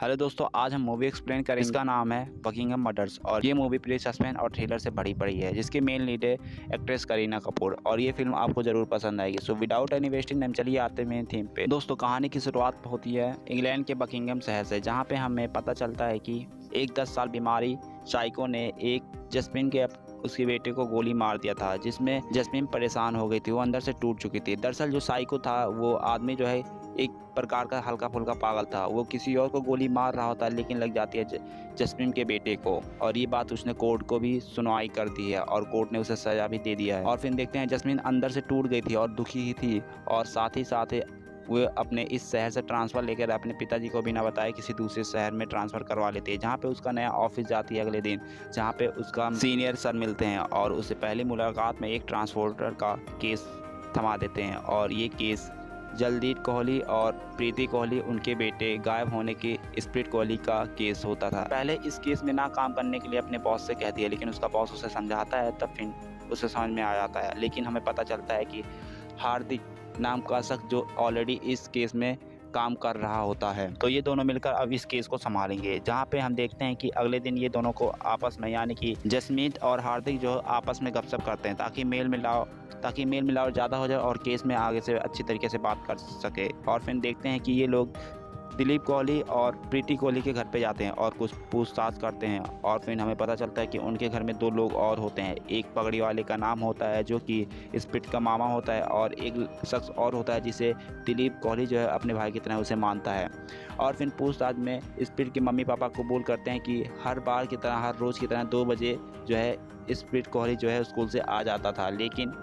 Hello दोस्तों, आज हम मूवी एक्सप्लेन करेंगे। इसका नाम है बकिंघम मर्डर्स और ये मूवी प्ले सस्पेंस और थ्रिलर से भरी पड़ी है, जिसकी मेन लीड है एक्ट्रेस करीना कपूर और ये फिल्म आपको जरूर पसंद आएगी। So without any wasting time चलिए आते हैं थीम पे। दोस्तों, कहानी की शुरुआत होती है इंग्लैंड के बकिंघम शहर से, जहाँ पे हमें पता चलता है कि एक 10 साल बीमारी साइको ने एक जस्मिन के उसके बेटे को गोली मार दिया था, जिसमें जस्मिन परेशान हो गई थी, वो अंदर से टूट चुकी थी। दरअसल जो साइको था वो आदमी जो है एक प्रकार का हल्का फुल्का पागल था। वो किसी और को गोली मार रहा होता है लेकिन लग जाती है जस्मिन के बेटे को, और ये बात उसने कोर्ट को भी सुनवाई कर दी है और कोर्ट ने उसे सजा भी दे दिया है। और फिर देखते हैं जस्मिन अंदर से टूट गई थी और दुखी ही थी, और साथ ही वो अपने इस शहर से ट्रांसफ़र लेकर अपने पिताजी को बिना बताए किसी दूसरे शहर में ट्रांसफ़र करवा लेते हैं, जहाँ पे उसका नया ऑफिस जाती है अगले दिन, जहाँ पे उसका सीनियर सर मिलते हैं और उससे पहली मुलाकात में एक ट्रांसपोर्टर का केस थमा देते हैं। और ये केस जलदीप कोहली और प्रीति कोहली, उनके बेटे गायब होने की स्प्रिट कोहली का केस होता था। पहले इस केस में ना काम करने के लिए अपने बॉस से कहती है, लेकिन उसका बॉस उसे समझाता है, तब फिर उसे समझ में आ जाता है। लेकिन हमें पता चलता है कि हार्दिक नाम का शख्स जो ऑलरेडी इस केस में काम कर रहा होता है, तो ये दोनों मिलकर अब इस केस को संभालेंगे। जहाँ पे हम देखते हैं कि अगले दिन ये दोनों को आपस में, यानी कि जसमीत और हार्दिक जो आपस में गपशप करते हैं ताकि मेल मिलाव ज़्यादा हो जाए और केस में आगे से अच्छी तरीके से बात कर सके। और फिर देखते हैं कि ये लोग दिलीप कोहली और प्रीति कोहली के घर पे जाते हैं और कुछ पूछताछ करते हैं। और फिर हमें पता चलता है कि उनके घर में 2 लोग और होते हैं। एक पगड़ी वाले का नाम होता है जो कि स्प्रिट का मामा होता है, और एक शख्स और होता है जिसे दिलीप कोहली जो है अपने भाई की तरह उसे मानता है। और फिर पूछताछ में स्प्रिट के मम्मी पापा कबूल करते हैं कि हर बार की तरह, हर रोज़ की तरह 2 बजे जो है स्प्रिट कोहली जो है स्कूल से आ जाता था, लेकिन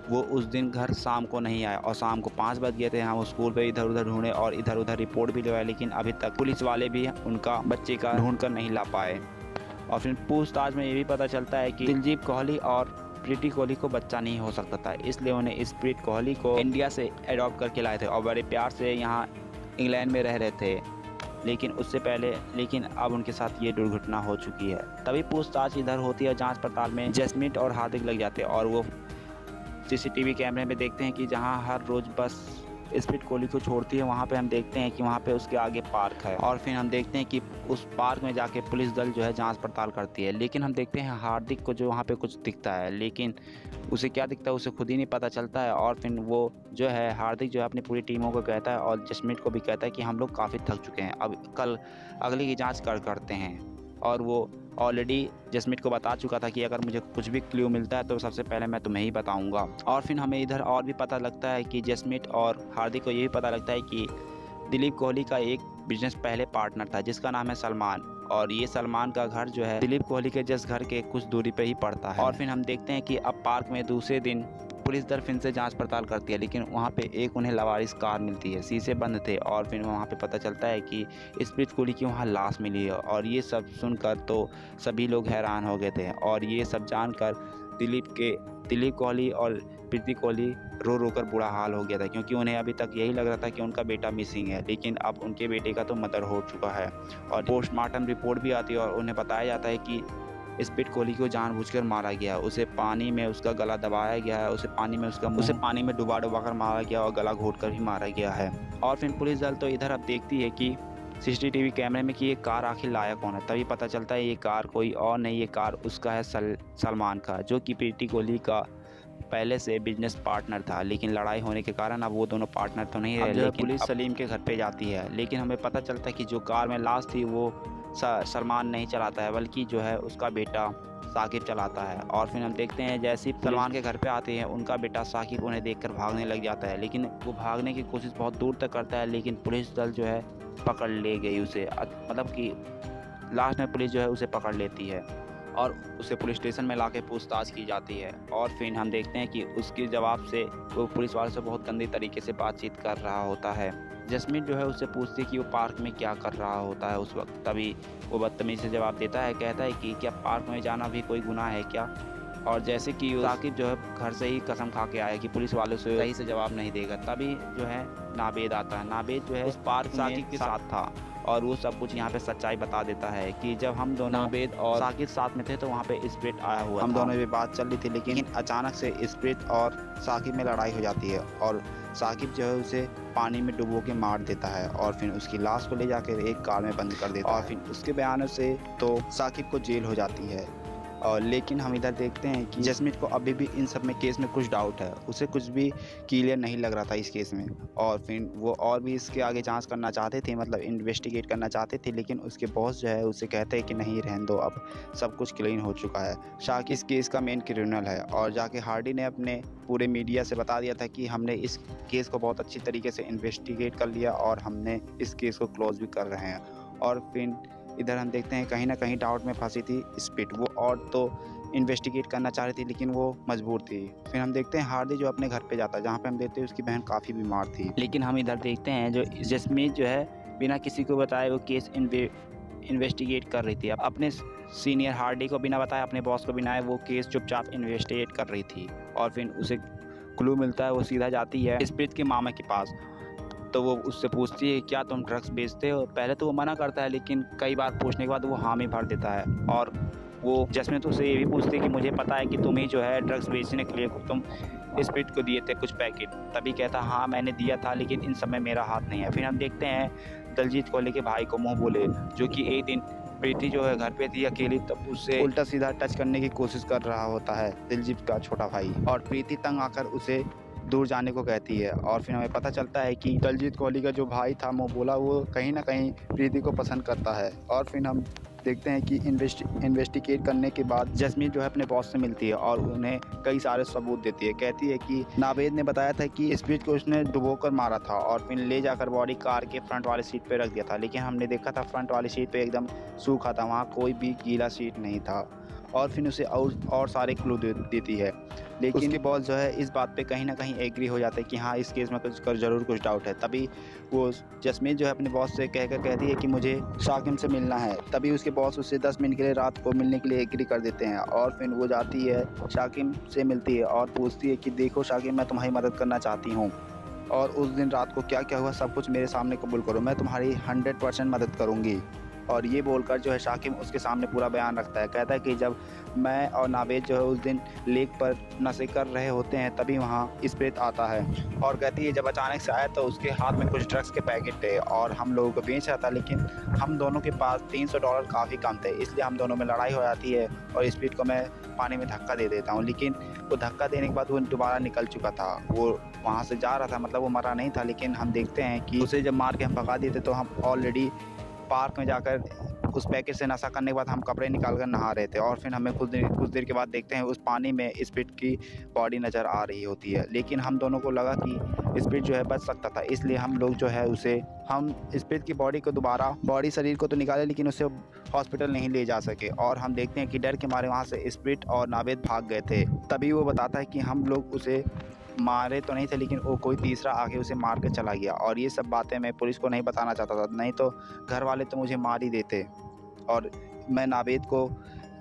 वो उस दिन घर शाम को नहीं आया और शाम को 5 बज गए थे। हम स्कूल पे इधर उधर ढूंढे और इधर उधर रिपोर्ट भी लगाई, लेकिन अभी तक पुलिस वाले भी उनका बच्चे का ढूंढ कर नहीं ला पाए। और फिर पूछताछ में ये भी पता चलता है कि दिलजीत कोहली और प्रीति कोहली को बच्चा नहीं हो सकता था, इसलिए उन्हें स्प्रिट कोहली को इंडिया से अडॉप्ट करके लाए थे और बड़े प्यार से यहाँ इंग्लैंड में रह रहे थे। लेकिन अब उनके साथ ये दुर्घटना हो चुकी है। तभी पूछताछ इधर होती है, जांच पड़ताल में जसमीत और हार्दिक लग जाते हैं और वो सीसीटीवी कैमरे में देखते हैं कि जहां हर रोज़ बस स्प्रिट कोहली को छोड़ती है, वहां पे हम देखते हैं कि वहां पे उसके आगे पार्क है। और फिर हम देखते हैं कि उस पार्क में जाके पुलिस दल जो है जांच पड़ताल करती है। लेकिन हम देखते हैं हार्दिक को जो वहां पे कुछ दिखता है, लेकिन उसे क्या दिखता है उसे खुद ही नहीं पता चलता है। और फिर वो जो है हार्दिक जो है अपनी पूरी टीमों को कहता है और जसमीत को भी कहता है कि हम लोग काफ़ी थक चुके हैं, अब कल अगले की जाँच करते हैं। और वो ऑलरेडी जसमीत को बता चुका था कि अगर मुझे कुछ भी क्ल्यू मिलता है तो सबसे पहले मैं तुम्हें ही बताऊंगा। और फिर हमें इधर और भी पता लगता है कि जसमीत और हार्दिक को ये भी पता लगता है कि दिलीप कोहली का एक बिजनेस पहले पार्टनर था जिसका नाम है सलमान, और ये सलमान का घर जो है दिलीप कोहली के जस्ट घर के कुछ दूरी पे ही पड़ता है। और फिर हम देखते हैं कि अब पार्क में दूसरे दिन पुलिस दल फिर से जांच पड़ताल करती है, लेकिन वहाँ पे एक उन्हें लावारिस कार मिलती है, शीशे बंद थे। और फिर वहाँ पे पता चलता है कि स्प्रिट कोहली की वहाँ लाश मिली है। और ये सब सुनकर तो सभी लोग हैरान हो गए थे, और ये सब जानकर दिलीप कोहली और प्रीति कोहली रो कर बुरा हाल हो गया था, क्योंकि उन्हें अभी तक यही लग रहा था कि उनका बेटा मिसिंग है, लेकिन अब उनके बेटे का तो मर्डर हो चुका है। और पोस्टमार्टम रिपोर्ट भी आती है और उन्हें बताया जाता है कि स्प्रिट कोहली को जानबूझकर मारा गया, उसे पानी में उसका गला दबाया गया है, उसे पानी में डुबा कर मारा गया और गला घोट कर भी मारा गया है। और फिर पुलिस दल तो इधर अब देखती है कि सीसीटीवी कैमरे में कि ये कार आखिर लाया कौन है। तभी पता चलता है ये कार कोई और नहीं, ये कार उसका है सलमान का, जो कि प्रीति कोहली का पहले से बिजनेस पार्टनर था, लेकिन लड़ाई होने के कारण अब वो दोनों पार्टनर तो नहीं रहे। लेकिन पुलिस सलीम के घर पे जाती है, लेकिन हमें पता चलता है कि जो कार में लाश थी वो सलमान नहीं चलाता है, बल्कि जो है उसका बेटा साकिब चलाता है। और फिर हम देखते हैं जैसे ही सलमान के घर पे आते हैं, उनका बेटा साकिब उन्हें देखकर भागने लग जाता है, लेकिन वो भागने की कोशिश बहुत दूर तक करता है, लेकिन पुलिस दल जो है पकड़ ले गई उसे, मतलब कि लास्ट में पुलिस जो है उसे पकड़ लेती है और उसे पुलिस स्टेशन में लाके पूछताछ की जाती है। और फिर हम देखते हैं कि उसके जवाब से वो पुलिस वाले से बहुत गंदे तरीके से बातचीत कर रहा होता है। जसमीत जो है उससे पूछती है कि वो पार्क में क्या कर रहा होता है उस वक्त। तभी वो बदतमीज़ी से जवाब देता है, कहता है कि क्या पार्क में जाना भी कोई गुनाह है क्या। और जैसे कि साकिब जो है घर से ही कसम खा के आया कि पुलिस वालों से सही से जवाब नहीं देगा, तभी जो है नावेद आता है। नावेद जो है उस पार्क में साकिब के साथ था और वो सब कुछ यहाँ पे सच्चाई बता देता है कि जब हम दोनों नावेद और साकिब साथ में थे तो वहाँ पे स्प्रिट आया हुआ हम दोनों में बात चल रही थी, लेकिन अचानक से स्प्रिट और साकिब में लड़ाई हो जाती है और साकिब जो है उसे पानी में डुबो के मार देता है और फिर उसकी लाश को ले जाकर एक कार में बंद कर देता है और फिर उसके बयानों से तो साकिब को जेल हो जाती है। और लेकिन हम इधर देखते हैं कि जैस्मिन को अभी भी इन सब में केस में कुछ डाउट है, उसे कुछ भी क्लियर नहीं लग रहा था इस केस में और फिर वो और भी इसके आगे जांच करना चाहते थे, मतलब इन्वेस्टिगेट करना चाहते थे, लेकिन उसके बॉस जो है उसे कहते हैं कि नहीं रहने दो, अब सब कुछ क्लीन हो चुका है। शाकिब इस केस का मेन क्रिमिनल है और जाके हार्डी ने अपने पूरे मीडिया से बता दिया था कि हमने इस केस को बहुत अच्छी तरीके से इन्वेस्टिगेट कर लिया और हमने इस केस को क्लोज भी कर रहे हैं। और फिर इधर हम देखते हैं कहीं ना कहीं डाउट में फंसी थी स्पिट, वो और तो इन्वेस्टिगेट करना चाह रही थी लेकिन वो मजबूर थी। फिर हम देखते हैं हार्डी जो अपने घर पे जाता है जहाँ पे हम देखते हैं उसकी बहन काफ़ी बीमार थी, लेकिन हम इधर देखते हैं जो जैस्मिन जो है बिना किसी को बताए वो केस इन्वेस्टिगेट कर रही थी। अब अपने सीनियर हार्डी को बिना बताए, अपने बॉस को बिना वो केस चुपचाप इन्वेस्टिगेट कर रही थी और फिर उसे क्लू मिलता है, वो सीधा जाती है स्पिट के मामा के पास। तो वो उससे पूछती है क्या तुम ड्रग्स बेचते हो? पहले तो वो मना करता है लेकिन कई बार पूछने के बाद वो हामी भर देता है और वो जैस्मिन तो उसे ये भी पूछती है कि मुझे पता है कि तुम ही जो है ड्रग्स बेचने के लिए तुम स्पिट को दिए थे कुछ पैकेट। तभी कहता हाँ मैंने दिया था लेकिन इन सब में मेरा हाथ नहीं है। फिर हम देखते हैं दलजीत कोहली के भाई को मुँह बोले, जो कि एक दिन प्रीति जो है घर पे थी अकेली, तब उससे उल्टा सीधा टच करने की कोशिश कर रहा होता है दिलजीत का छोटा भाई और प्रीति तंग आकर उसे दूर जाने को कहती है। और फिर हमें पता चलता है कि दलजीत कोहली का जो भाई था मुँह बोला, वो कहीं ना कहीं प्रीति को पसंद करता है। और फिर हम देखते हैं कि इन्वेस्टिगेट करने के बाद जैस्मिन जो है अपने बॉस से मिलती है और उन्हें कई सारे सबूत देती है। कहती है कि नावेद ने बताया था कि स्पिट को उसने डुबोकर मारा था और फिर ले जाकर बॉडी कार के फ्रंट वाली सीट पे रख दिया था, लेकिन हमने देखा था फ्रंट वाली सीट पे एकदम सूखा था, वहाँ कोई भी गीला सीट नहीं था। और फिर उसे और सारे क्लू देती है, लेकिन उसके बॉस जो है इस बात पे कहीं ना कहीं एग्री हो जाते हैं कि हाँ इस केस में कुछ ज़रूर कुछ डाउट है। तभी वो जैस्मिन जो है अपने बॉस से कहकर कहती है कि मुझे शाकिब से मिलना है। तभी उसके बॉस उससे 10 मिनट के लिए रात को मिलने के लिए एग्री कर देते हैं और फिर वो जाती है शाकिब से मिलती है और पूछती है कि देखो शाकिब, मैं तुम्हारी मदद करना चाहती हूँ और उस दिन रात को क्या क्या हुआ सब कुछ मेरे सामने कबूल करो, मैं तुम्हारी 100% मदद करूँगी। और ये बोलकर जो है शाकिब उसके सामने पूरा बयान रखता है। कहता है कि जब मैं और नावेद जो है उस दिन लेक पर नशे कर रहे होते हैं तभी वहाँ स्पिट आता है और कहती है जब अचानक से आया तो उसके हाथ में कुछ ड्रग्स के पैकेट थे और हम लोगों को बेच रहा था, लेकिन हम दोनों के पास $300 काफ़ी कम थे, इसलिए हम दोनों में लड़ाई हो जाती है और स्पिट को मैं पानी में धक्का दे देता हूँ। लेकिन वो धक्का देने के बाद वो दोबारा निकल चुका था, वो वहाँ से जा रहा था, मतलब वो मरा नहीं था। लेकिन हम देखते हैं कि उसे जब मार के हम भगा देते तो हम ऑलरेडी पार्क में जाकर उस पैकेट से नशा करने के बाद हम कपड़े निकाल कर नहा रहे थे और फिर हमें कुछ देर के बाद देखते हैं उस पानी में स्पिट की बॉडी नज़र आ रही होती है। लेकिन हम दोनों को लगा कि स्पिट जो है बच सकता था, इसलिए हम लोग जो है हम स्पिट की बॉडी को दोबारा शरीर को तो निकाले लेकिन उसे हॉस्पिटल नहीं ले जा सके और हम देखते हैं कि डर के मारे वहाँ से स्पिट और नावेद भाग गए थे। तभी वो बताता है कि हम लोग उसे मारे तो नहीं थे लेकिन वो कोई तीसरा आके उसे मार के चला गया और ये सब बातें मैं पुलिस को नहीं बताना चाहता था, नहीं तो घर वाले तो मुझे मार ही देते। और मैं नावेद को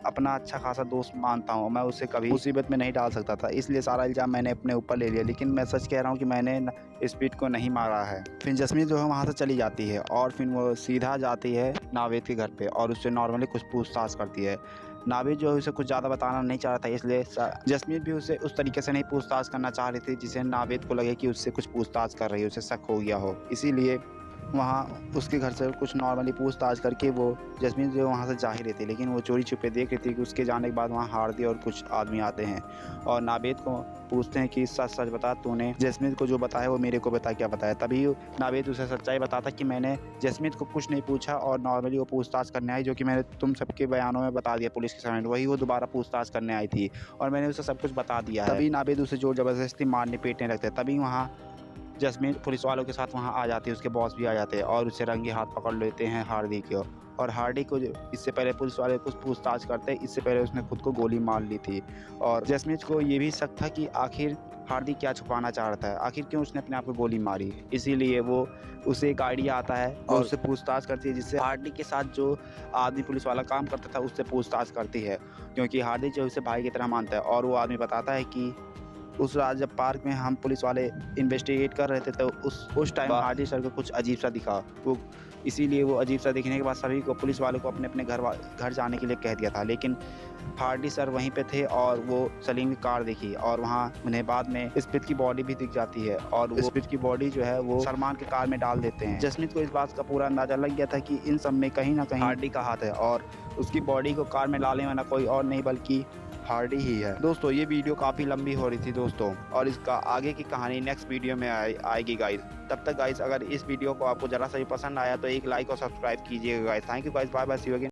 अपना अच्छा खासा दोस्त मानता हूँ, मैं उसे कभी मुसीबत में नहीं डाल सकता था, इसलिए सारा इल्ज़ाम मैंने अपने ऊपर ले लिया। लेकिन मैं सच कह रहा हूँ कि मैंने स्पिट को नहीं मारा है। फिर जैस्मिन जो है वहाँ से चली जाती है और फिर वो सीधा जाती है नावेद के घर पे और उससे नॉर्मली कुछ पूछताछ करती है। नावेद जो है उसे कुछ ज़्यादा बताना नहीं चाह रहा था, इसलिए जैस्मिन भी उसे उस तरीके से नहीं पूछताछ करना चाह रही थी जिसे नावेद को लगे कि उससे कुछ पूछताछ कर रही है, उसे शक हो गया हो। इसीलिए वहाँ उसके घर से कुछ नॉर्मली पूछताछ करके वो जैस्मिन जो वहाँ से जा ही रही थी, लेकिन वो चोरी छुपे देख रही थी कि उसके जाने के बाद वहाँ हार्दी और कुछ आदमी आते हैं और नावेद को पूछते हैं कि सच सच बता, तूने जैस्मिन को जो बताया वो मेरे को बता, क्या बताया। तभी नावेद उसे सच्चाई बताता कि मैंने जैस्मिन को कुछ नहीं पूछा और नॉर्मली वो पूछताछ करने आई, जो कि मैंने तुम सबके बयानों में बता दिया पुलिस के सामने, वही वो दोबारा पूछताछ करने आई थी और मैंने उसे सब कुछ बता दिया है। तभी नावेद उसे जोर ज़बरदस्ती मारने पीटने लगते। तभी वहाँ जैस्मिन पुलिस वालों के साथ वहाँ आ जाती है, उसके बॉस भी आ जाते हैं और उसे रंगे हाथ पकड़ लेते हैं हार्दी को। और हार्डी को इससे पहले पुलिस वाले कुछ पूछताछ करते, इससे पहले उसने खुद को गोली मार ली थी। और जैस्मिन को ये भी शक था कि आखिर हार्दिक क्या छुपाना चाह रहा था, आखिर क्यों उसने अपने आप को गोली मारी। इसीलिए वो उसे एक आइडिया आता है और उससे पूछताछ करती है, जिससे हार्दिक के साथ जो आदमी पुलिस वाला काम करता था उससे पूछताछ करती है, क्योंकि हार्दिक जो उसे भाई की तरह मानता है। और वो आदमी बताता है कि उस रात जब पार्क में हम पुलिस वाले इन्वेस्टिगेट कर रहे थे तो उस टाइम हार्दिक सर को कुछ अजीब सा दिखा। वो इसीलिए वो अजीब सा दिखने के बाद सभी को, पुलिस वालों को अपने अपने घर जाने के लिए कह दिया था। लेकिन हार्डी सर वहीं पे थे और वो सलीम की कार देखी और वहाँ उन्हें बाद में स्पित की बॉडी भी दिख जाती है और वो स्पित की बॉडी जो है वो सलमान के कार में डाल देते हैं। जसमीत को इस बात का पूरा अंदाजा लग गया था कि इन सब में कहीं ना कहीं हार्डी का हाथ है और उसकी बॉडी को कार में डालने वाला कोई और नहीं बल्कि हार्डी ही है। दोस्तों ये वीडियो काफ़ी लंबी हो रही थी दोस्तों, और इसका आगे की कहानी नेक्स्ट वीडियो में आएगी गाइस। तब तक गाइस अगर इस वीडियो को आपको ज़रा सा भी पसंद आया तो एक लाइक और सब्सक्राइब कीजिएगा guys. Thank you guys, bye bye, see you again.